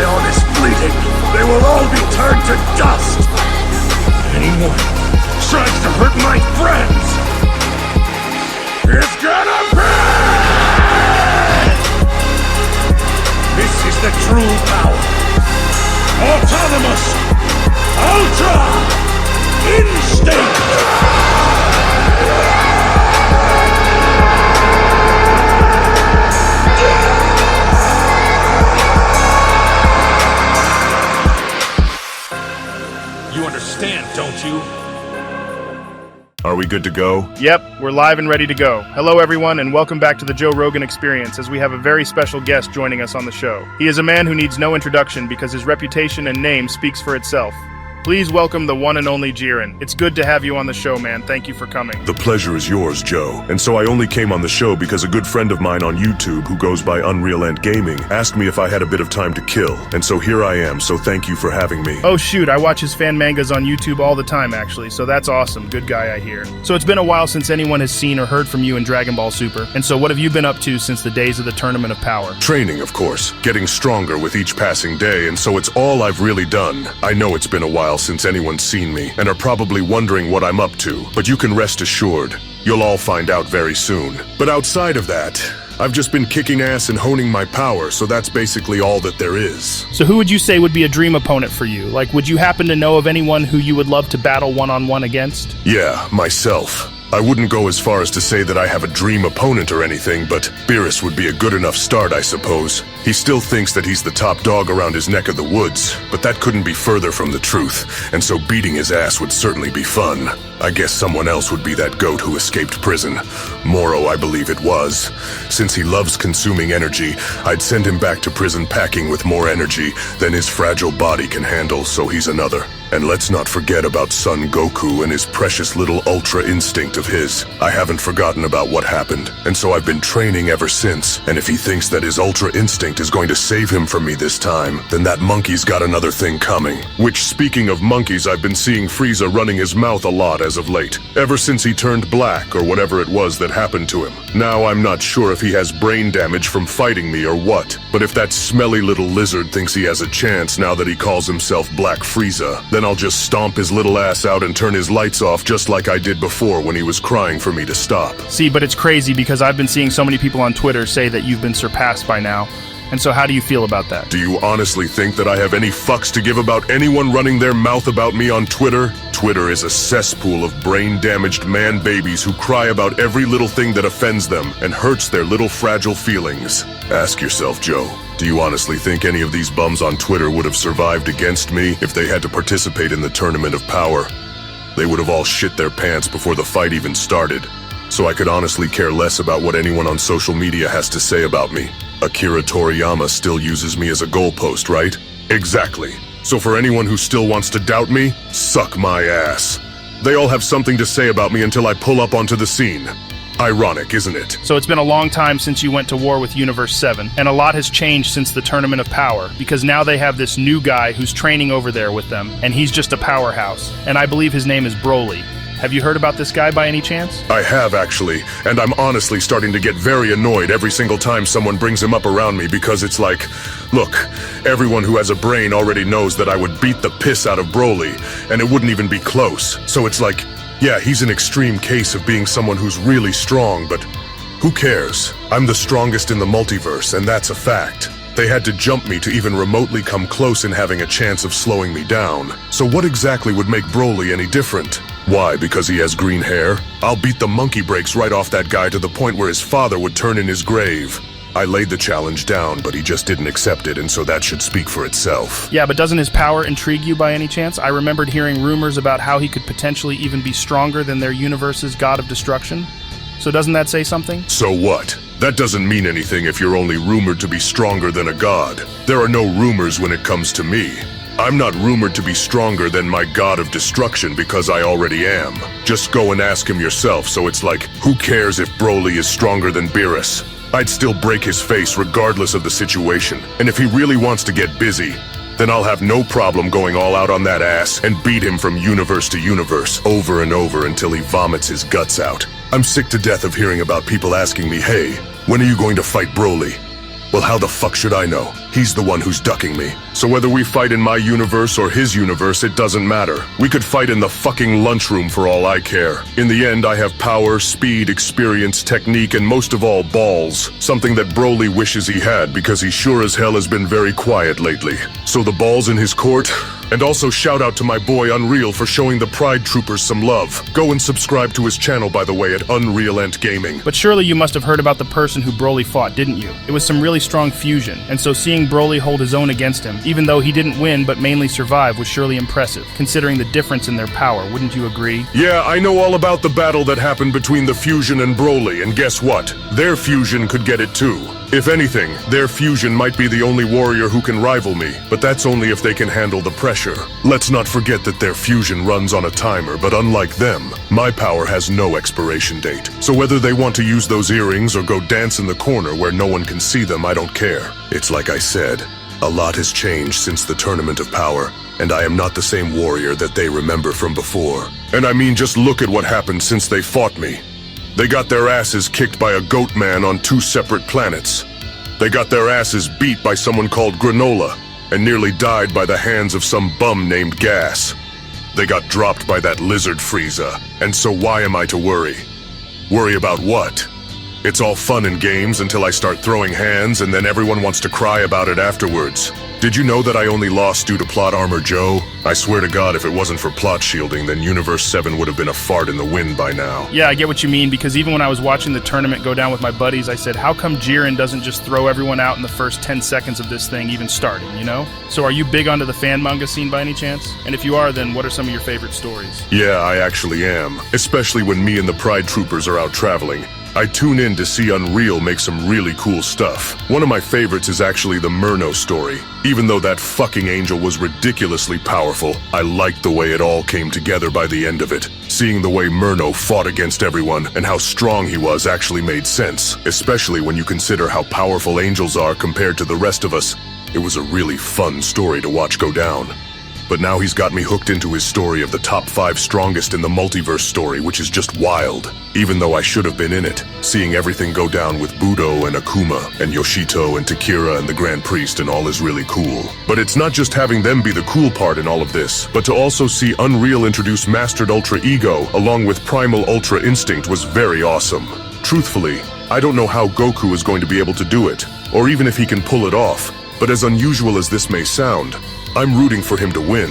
all this bleeding, they will all be turned to dust! Anyone tries to hurt my friends, it's gonna pay! This is the true power. Autonomous Ultra Instinct! You understand, don't you? Are we good to go? Yep, we're live and ready to go. Hello everyone, and welcome back to the Joe Rogan Experience, as we have a very special guest joining us on the show. He is a man who needs no introduction because his reputation and name speaks for itself. Please welcome the one and only Jiren. It's good to have you on the show, man. Thank you for coming. The pleasure is yours, Joe. And so I only came on the show because a good friend of mine on YouTube, who goes by UnrealEntGaming, asked me if I had a bit of time to kill. And so here I am, so thank you for having me. Oh shoot, I watch his fan mangas on YouTube all the time, actually, so that's awesome. Good guy, I hear. So it's been a while since anyone has seen or heard from you in Dragon Ball Super. And so what have you been up to since the days of the Tournament of Power? Training, of course. Getting stronger with each passing day, and so it's all I've really done. I know it's been a while since anyone's seen me, and are probably wondering what I'm up to, but you can rest assured, you'll all find out very soon. But outside of that, I've just been kicking ass and honing my power, so that's basically all that there is. So who would you say would be a dream opponent for you? Like, would you happen to know of anyone who you would love to battle one-on-one against? Yeah, myself. I wouldn't go as far as to say that I have a dream opponent or anything, but Beerus would be a good enough start, I suppose. He still thinks that he's the top dog around his neck of the woods, but that couldn't be further from the truth, and so beating his ass would certainly be fun. I guess someone else would be that goat who escaped prison. Moro, I believe it was. Since he loves consuming energy, I'd send him back to prison packing with more energy than his fragile body can handle, so he's another. And let's not forget about Son Goku and his precious little Ultra Instinct of his. I haven't forgotten about what happened, and so I've been training ever since. And if he thinks that his Ultra Instinct is going to save him from me this time, then that monkey's got another thing coming. Which, speaking of monkeys, I've been seeing Frieza running his mouth a lot as of late. Ever since he turned black, or whatever it was that happened to him. Now I'm not sure if he has brain damage from fighting me or what, but if that smelly little lizard thinks he has a chance now that he calls himself Black Frieza, then I'll just stomp his little ass out and turn his lights off just like I did before when he was crying for me to stop. See, but it's crazy because I've been seeing so many people on Twitter say that you've been surpassed by now. And so how do you feel about that? Do you honestly think that I have any fucks to give about anyone running their mouth about me on Twitter? Twitter is a cesspool of brain-damaged man-babies who cry about every little thing that offends them and hurts their little fragile feelings. Ask yourself, Joe, do you honestly think any of these bums on Twitter would have survived against me if they had to participate in the Tournament of Power? They would have all shit their pants before the fight even started. So I could honestly care less about what anyone on social media has to say about me. Akira Toriyama still uses me as a goalpost, right? Exactly. So for anyone who still wants to doubt me, suck my ass. They all have something to say about me until I pull up onto the scene. Ironic, isn't it? So it's been a long time since you went to war with Universe 7, and a lot has changed since the Tournament of Power, because now they have this new guy who's training over there with them, and he's just a powerhouse. And I believe his name is Broly. Have you heard about this guy by any chance? I have, actually, and I'm honestly starting to get very annoyed every single time someone brings him up around me because it's like, look, everyone who has a brain already knows that I would beat the piss out of Broly, and it wouldn't even be close. So it's like, yeah, he's an extreme case of being someone who's really strong, but who cares? I'm the strongest in the multiverse, and that's a fact. They had to jump me to even remotely come close in having a chance of slowing me down. So what exactly would make Broly any different? Why, because he has green hair? I'll beat the monkey brakes right off that guy to the point where his father would turn in his grave. I laid the challenge down, but he just didn't accept it, and so that should speak for itself. Yeah, but doesn't his power intrigue you by any chance? I remembered hearing rumors about how he could potentially even be stronger than their universe's god of destruction. So doesn't that say something? So what? That doesn't mean anything if you're only rumored to be stronger than a god. There are no rumors when it comes to me. I'm not rumored to be stronger than my god of destruction because I already am. Just go and ask him yourself, so it's like, who cares if Broly is stronger than Beerus? I'd still break his face regardless of the situation, and if he really wants to get busy, then I'll have no problem going all out on that ass and beat him from universe to universe, over and over until he vomits his guts out. I'm sick to death of hearing about people asking me, hey, when are you going to fight Broly? Well, how the fuck should I know? He's the one who's ducking me. So whether we fight in my universe or his universe, it doesn't matter. We could fight in the fucking lunchroom for all I care. In the end, I have power, speed, experience, technique, and most of all, balls. Something that Broly wishes he had because he sure as hell has been very quiet lately. So the ball's in his court. And also shout out to my boy Unreal for showing the Pride Troopers some love. Go and subscribe to his channel, by the way, at UnrealEntGaming. But surely you must have heard about the person who Broly fought, didn't you? It was some really strong fusion, and so seeing Broly hold his own against him, even though he didn't win but mainly survive, was surely impressive, considering the difference in their power, wouldn't you agree? Yeah, I know all about the battle that happened between the Fusion and Broly, and guess what? Their Fusion could get it too. If anything, their Fusion might be the only warrior who can rival me, but that's only if they can handle the pressure. Let's not forget that their Fusion runs on a timer, but unlike them, my power has no expiration date. So whether they want to use those earrings or go dance in the corner where no one can see them, I don't care. It's like I said, a lot has changed since the Tournament of Power, and I am not the same warrior that they remember from before. And I mean, just look at what happened since they fought me. They got their asses kicked by a goat man on 2 separate planets. They got their asses beat by someone called Granolah, and nearly died by the hands of some bum named Gas. They got dropped by that lizard Frieza, and so why am I to worry? Worry about what? It's all fun and games until I start throwing hands, and then everyone wants to cry about it afterwards. Did you know that I only lost due to plot armor Joe? I swear to God, if it wasn't for plot shielding, then Universe 7 would have been a fart in the wind by now. Yeah, I get what you mean, because even when I was watching the tournament go down with my buddies, I said, how come Jiren doesn't just throw everyone out in the first 10 seconds of this thing even starting, you know? So are you big onto the fan manga scene by any chance? And if you are, then what are some of your favorite stories? Yeah, I actually am. Especially when me and the Pride Troopers are out traveling. I tune in to see Unreal make some really cool stuff. One of my favorites is actually the Merno story. Even though that fucking angel was ridiculously powerful, I liked the way it all came together by the end of it. Seeing the way Merno fought against everyone and how strong he was actually made sense, especially when you consider how powerful angels are compared to the rest of us. It was a really fun story to watch go down. But now he's got me hooked into his story of the top 5 strongest in the Multiverse story, which is just wild. Even though I should have been in it, seeing everything go down with Budo and Akuma, and Yoshito and Takira and the Grand Priest and all is really cool. But it's not just having them be the cool part in all of this, but to also see Unreal introduce Mastered Ultra Ego along with Primal Ultra Instinct was very awesome. Truthfully, I don't know how Goku is going to be able to do it, or even if he can pull it off, but as unusual as this may sound, I'm rooting for him to win.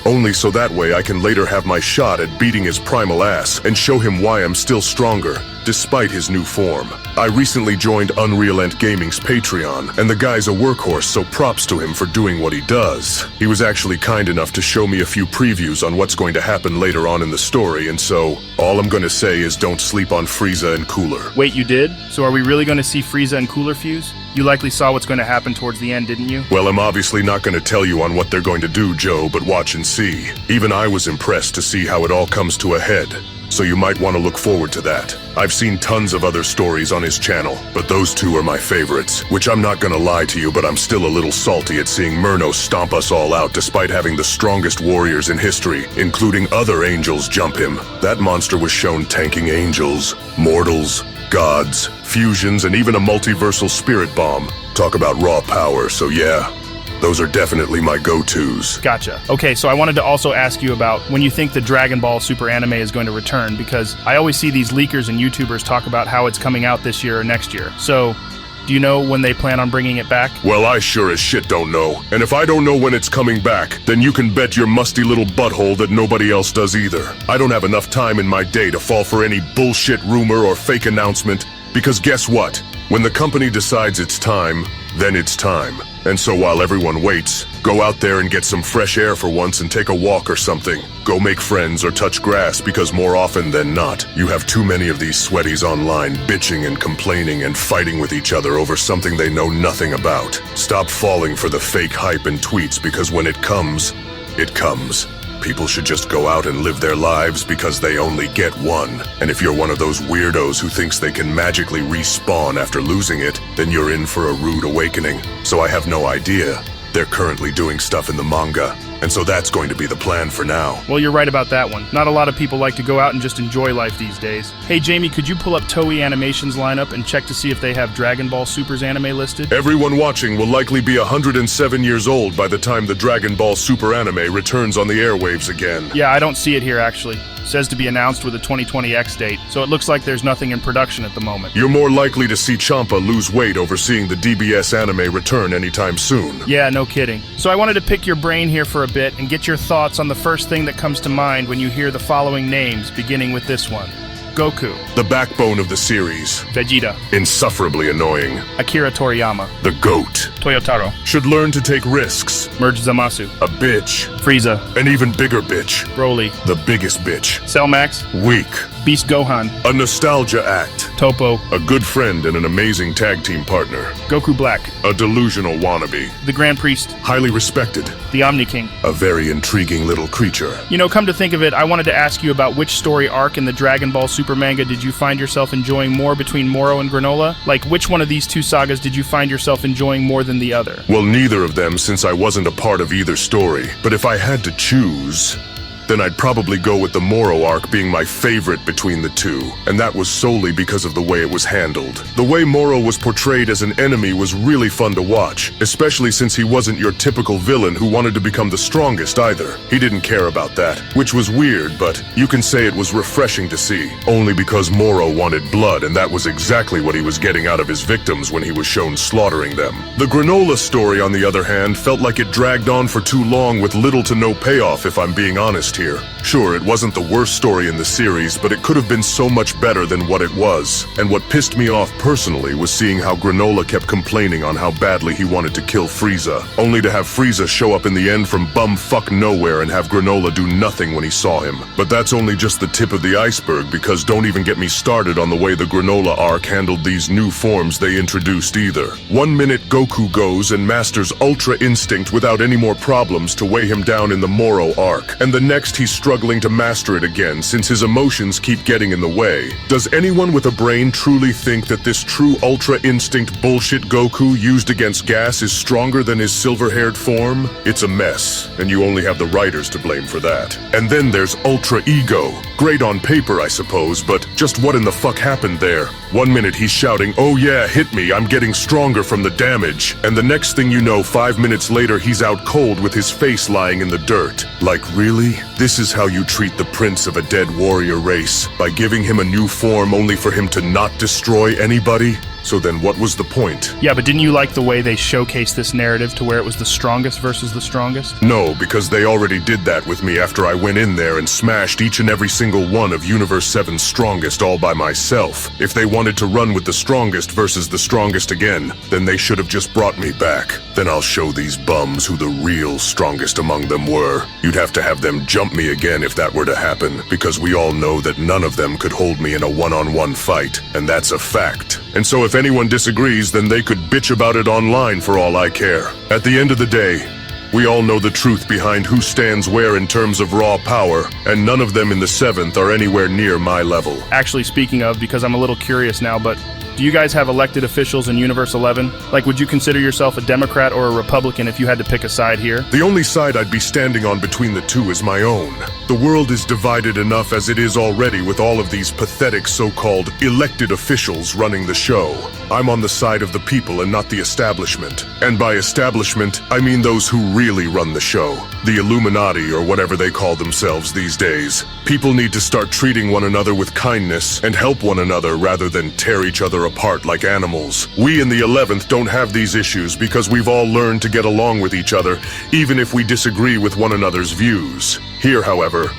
Only so that way I can later have my shot at beating his primal ass and show him why I'm still stronger, despite his new form. I recently joined UnrealEntGaming's Patreon, and the guy's a workhorse, so props to him for doing what he does. He was actually kind enough to show me a few previews on what's going to happen later on in the story, and so all I'm gonna say is don't sleep on Frieza and Cooler. Wait, you did? So are we really going to see Frieza and Cooler fuse? You likely saw what's going to happen towards the end, didn't you? Well, I'm obviously not going to tell you on what they're going to do, Joe, but watch and see. Even I was impressed to see how it all comes to a head. So you might want to look forward to that. I've seen tons of other stories on his channel, but those 2 are my favorites. Which I'm not gonna lie to you, but I'm still a little salty at seeing Merno stomp us all out despite having the strongest warriors in history, including other angels, jump him. That monster was shown tanking angels, mortals, gods, fusions, and even a multiversal spirit bomb. Talk about raw power, so yeah. Those are definitely my go-tos. Gotcha. Okay, so I wanted to also ask you about when you think the Dragon Ball Super anime is going to return, because I always see these leakers and YouTubers talk about how it's coming out this year or next year. So, do you know when they plan on bringing it back? Well, I sure as shit don't know. And if I don't know when it's coming back, then you can bet your musty little butthole that nobody else does either. I don't have enough time in my day to fall for any bullshit rumor or fake announcement, because guess what? When the company decides it's time, then it's time. And so while everyone waits, go out there and get some fresh air for once and take a walk or something. Go make friends or touch grass, because more often than not, you have too many of these sweaties online bitching and complaining and fighting with each other over something they know nothing about. Stop falling for the fake hype and tweets, because when it comes, it comes. People should just go out and live their lives because they only get one. And if you're one of those weirdos who thinks they can magically respawn after losing it, then you're in for a rude awakening. So I have no idea. They're currently doing stuff in the manga, and so that's going to be the plan for now. Well, you're right about that one. Not a lot of people like to go out and just enjoy life these days. Hey, Jamie, could you pull up Toei Animation's lineup and check to see if they have Dragon Ball Super's anime listed? Everyone watching will likely be 107 years old by the time the Dragon Ball Super anime returns on the airwaves again. Yeah, I don't see it here, actually. Says to be announced with a 2020 X date, so it looks like there's nothing in production at the moment. You're more likely to see Champa lose weight overseeing the DBS anime return anytime soon. Yeah, no kidding. So I wanted to pick your brain here for a bit and get your thoughts on the first thing that comes to mind when you hear the following names, beginning with this one. Goku. The backbone of the series. Vegeta. Insufferably annoying. Akira Toriyama. The GOAT. Toyotaro. Should learn to take risks. Merge Zamasu. A bitch. Frieza. An even bigger bitch. Broly. The biggest bitch. Cellmax. Weak. Beast Gohan. A nostalgia act. Topo. A good friend and an amazing tag team partner. Goku Black. A delusional wannabe. The Grand Priest. Highly respected. The Omni King. A very intriguing little creature. You know, come to think of it, I wanted to ask you about which story arc in the Dragon Ball Super manga did you find yourself enjoying more between Moro and Granolah? Like, which one of these two sagas did you find yourself enjoying more than the other? Well, neither of them, since I wasn't a part of either story. But if I had to choose, then I'd probably go with the Moro arc being my favorite between the two, and that was solely because of the way it was handled. The way Moro was portrayed as an enemy was really fun to watch, especially since he wasn't your typical villain who wanted to become the strongest either. He didn't care about that, which was weird, but you can say it was refreshing to see, only because Moro wanted blood, and that was exactly what he was getting out of his victims when he was shown slaughtering them. The Granolah story, on the other hand, felt like it dragged on for too long with little to no payoff, if I'm being honest here. Sure, it wasn't the worst story in the series, but it could have been so much better than what it was. And what pissed me off personally was seeing how Granolah kept complaining on how badly he wanted to kill Frieza, only to have Frieza show up in the end from bumfuck nowhere and have Granolah do nothing when he saw him. But that's only just the tip of the iceberg, because don't even get me started on the way the Granolah arc handled these new forms they introduced either. 1 minute Goku goes and masters Ultra Instinct without any more problems to weigh him down in the Moro arc, and the next he's struggling to master it again since his emotions keep getting in the way. Does anyone with a brain truly think that this true Ultra Instinct bullshit Goku used against gas is stronger than his silver-haired form? It's a mess, and you only have the writers to blame for that. And then there's Ultra Ego. Great on paper, I suppose, but just what in the fuck happened there? 1 minute he's shouting, "Oh yeah, hit me, I'm getting stronger from the damage," and the next thing you know, 5 minutes later he's out cold with his face lying in the dirt. Like, really? This is how you treat the prince of a dead warrior race, by giving him a new form only for him to not destroy anybody? So then what was the point? Yeah, but didn't you like the way they showcased this narrative to where it was the strongest versus the strongest? No, because they already did that with me after I went in there and smashed each and every single one of Universe 7's strongest all by myself. If they wanted to run with the strongest versus the strongest again, then they should have just brought me back. Then I'll show these bums who the real strongest among them were. You'd have to have them jump me again if that were to happen, because we all know that none of them could hold me in a one-on-one fight, and that's a fact. And so if anyone disagrees, then they could bitch about it online for all I care. At the end of the day, we all know the truth behind who stands where in terms of raw power, and none of them in the 7th are anywhere near my level. Actually, speaking of, because I'm a little curious now, but do you guys have elected officials in Universe 11? Like, would you consider yourself a Democrat or a Republican if you had to pick a side here? The only side I'd be standing on between the two is my own. The world is divided enough as it is already with all of these pathetic so-called elected officials running the show. I'm on the side of the people and not the establishment. And by establishment, I mean those who really run the show. The Illuminati, or whatever they call themselves these days. People need to start treating one another with kindness and help one another rather than tear each other apart like animals. We in the 11th don't have these issues because we've all learned to get along with each other, even if we disagree with one another's views. Here, however,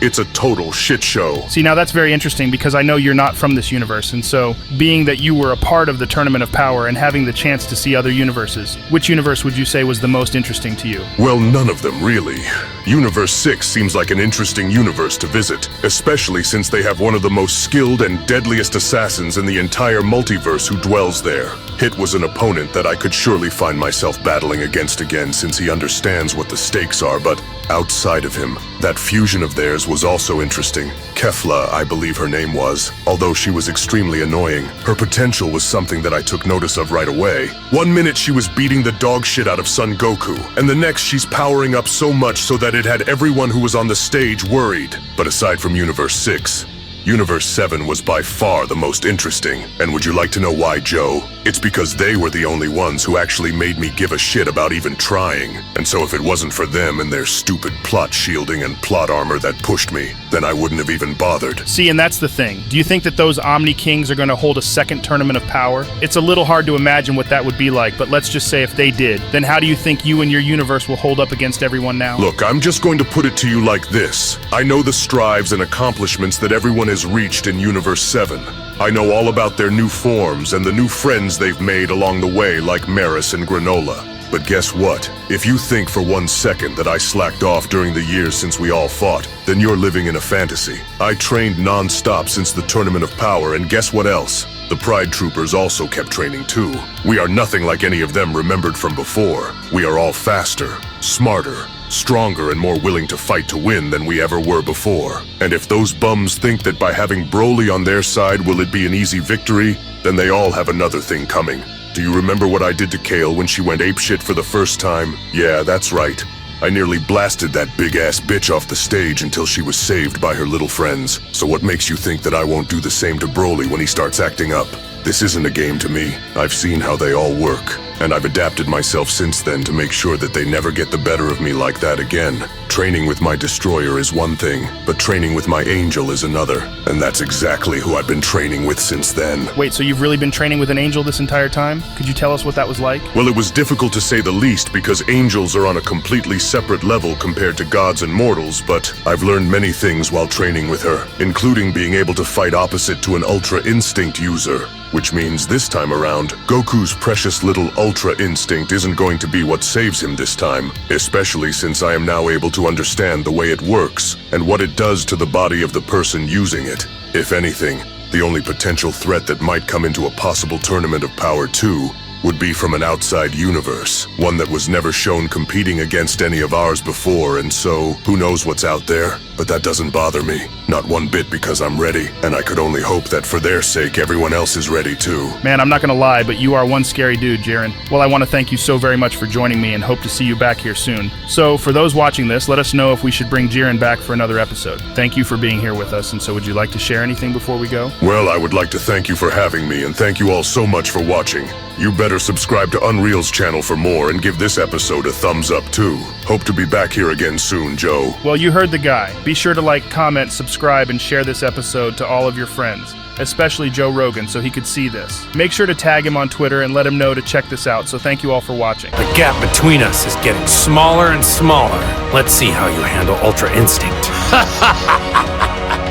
it's a total shit show. See, now that's very interesting because I know you're not from this universe, and so, being that you were a part of the Tournament of Power and having the chance to see other universes, which universe would you say was the most interesting to you? Well, none of them, really. Universe 6 seems like an interesting universe to visit, especially since they have one of the most skilled and deadliest assassins in the entire multiverse who dwells there. Hit was an opponent that I could surely find myself battling against again since he understands what the stakes are, but outside of him, that fusion of theirs was also interesting. Kefla, I believe her name was. Although she was extremely annoying, her potential was something that I took notice of right away. One minute she was beating the dog shit out of Son Goku, and the next she's powering up so much so that it had everyone who was on the stage worried. But aside from Universe 6, Universe 7 was by far the most interesting. And would you like to know why, Joe? It's because they were the only ones who actually made me give a shit about even trying. And so if it wasn't for them and their stupid plot shielding and plot armor that pushed me, then I wouldn't have even bothered. See, and that's the thing. Do you think that those Omni Kings are going to hold a second Tournament of Power? It's a little hard to imagine what that would be like, but let's just say if they did, then how do you think you and your universe will hold up against everyone now? Look, I'm just going to put it to you like this. I know the strives and accomplishments that everyone has reached in Universe 7. I know all about their new forms and the new friends they've made along the way, like Maris and Granolah. But guess what? If you think for 1 second that I slacked off during the years since we all fought, then you're living in a fantasy. I trained non-stop since the Tournament of Power, and guess what else? The Pride Troopers also kept training too. We are nothing like any of them remembered from before. We are all faster, smarter, stronger, and more willing to fight to win than we ever were before. And if those bums think that by having Broly on their side will it be an easy victory, then they all have another thing coming. Do you remember what I did to Kale when she went apeshit for the first time? Yeah, that's right. I nearly blasted that big-ass bitch off the stage until she was saved by her little friends. So what makes you think that I won't do the same to Broly when he starts acting up? This isn't a game to me. I've seen how they all work, and I've adapted myself since then to make sure that they never get the better of me like that again. Training with my destroyer is one thing, but training with my angel is another, and that's exactly who I've been training with since then. Wait, so you've really been training with an angel this entire time? Could you tell us what that was like? Well, it was difficult to say the least because angels are on a completely separate level compared to gods and mortals, but I've learned many things while training with her, including being able to fight opposite to an Ultra Instinct user. Which means this time around, Goku's precious little Ultra Instinct isn't going to be what saves him this time, especially since I am now able to understand the way it works and what it does to the body of the person using it. If anything, the only potential threat that might come into a possible Tournament of Power 2 would be from an outside universe, one that was never shown competing against any of ours before, and so, who knows what's out there? But that doesn't bother me, not one bit, because I'm ready, and I could only hope that for their sake everyone else is ready too. Man, I'm not gonna lie, but you are one scary dude, Jiren. Well, I want to thank you so very much for joining me and hope to see you back here soon. So, for those watching this, let us know if we should bring Jiren back for another episode. Thank you for being here with us, and so would you like to share anything before we go? Well, I would like to thank you for having me, and thank you all so much for watching. You better subscribe to Unreal's channel for more and give this episode a thumbs up too. Hope to be back here again soon, Joe. Well, you heard the guy. Be sure to like, comment, subscribe, and share this episode to all of your friends, especially Joe Rogan, so he could see this. Make sure to tag him on Twitter and let him know to check this out, so thank you all for watching. The gap between us is getting smaller and smaller. Let's see how you handle Ultra Instinct.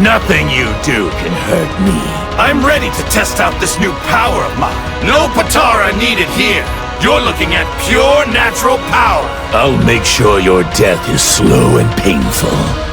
Nothing you do can hurt me. I'm ready to test out this new power of mine. No Patara needed here. You're looking at pure natural power. I'll make sure your death is slow and painful.